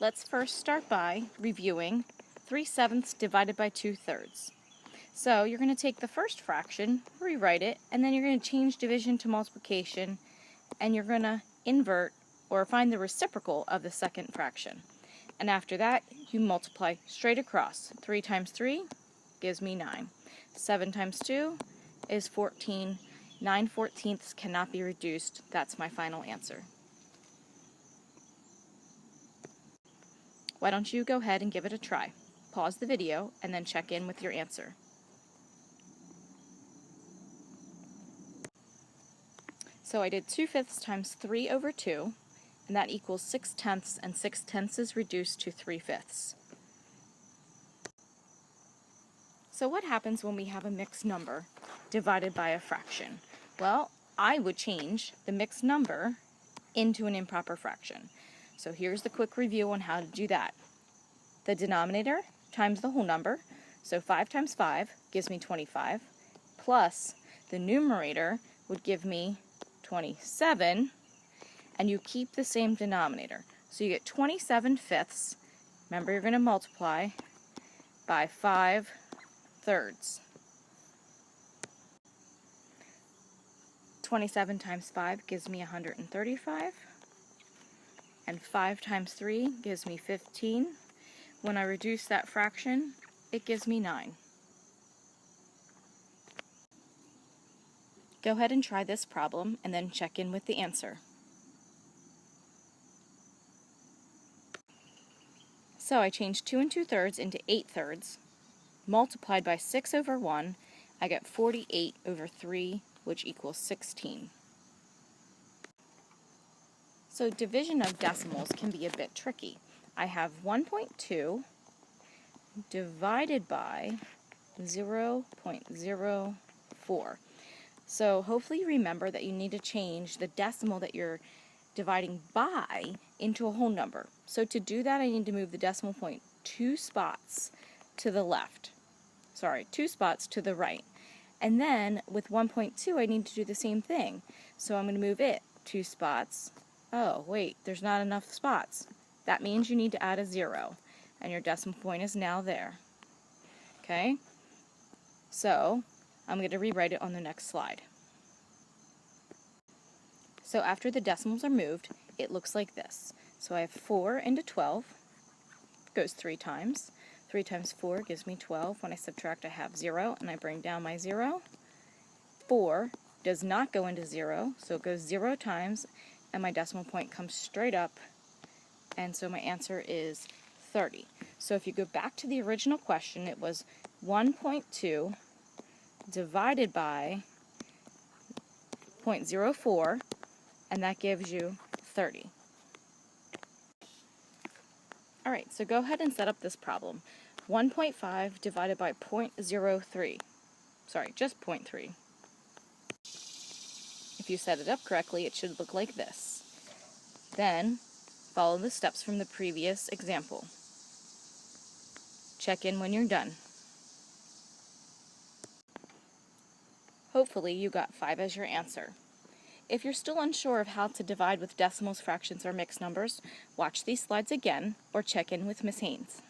Let's first start by reviewing 3/7 divided by 2/3. So you're going to take the first fraction, rewrite it, and then you're going to change division to multiplication, and you're going to invert or find the reciprocal of the second fraction. And after that, you multiply straight across. 3 times 3 gives me 9. 7 times 2 is 14. 9/14 cannot be reduced. That's my final answer. Why don't you go ahead and give it a try? Pause the video and then check in with your answer. So I did 2/5 times 3 over 2, and that equals 6/10, and 6/10 is reduced to 3/5. So what happens when we have a mixed number divided by a fraction? Well, I would change the mixed number into an improper fraction. So here's the quick review on how to do that. The denominator times the whole number, so 5 times 5 gives me 25, plus the numerator would give me 27, and you keep the same denominator. So you get 27/5. Remember, you're going to multiply by 5/3. 27 times 5 gives me 135, and 5 times 3 gives me 15. When I reduce that fraction, it gives me 9. Go ahead and try this problem and then check in with the answer. So I changed 2 2/3 into 8/3, multiplied by 6 over 1, I get 48 over 3, which equals 16. So division of decimals can be a bit tricky. I have 1.2 divided by 0.04. So hopefully you remember that you need to change the decimal that you're dividing by into a whole number. So to do that, I need to move the decimal point 2 spots to the left. Sorry, 2 spots to the right. And then with 1.2, I need to do the same thing. So I'm going to move it 2 spots. Oh, wait, there's not enough spots. That means you need to add a 0, and your decimal point is now there. Okay? So I'm going to rewrite it on the next slide. So after the decimals are moved, it looks like this. So I have 4 into 12, goes 3 times. 3 times 4 gives me 12. When I subtract, I have 0, and I bring down my 0. 4 does not go into 0, so it goes 0 times, and my decimal point comes straight up, and so my answer is 30. So if you go back to the original question, it was 1.2 divided by 0.04, and that gives you 30. Alright, so go ahead and set up this problem. 1.5 divided by 0.03. Sorry, just 0.3. If you set it up correctly, it should look like this. Then, follow the steps from the previous example. Check in when you're done. Hopefully you got 5 as your answer. If you're still unsure of how to divide with decimals, fractions, or mixed numbers, watch these slides again or check in with Ms. Haynes.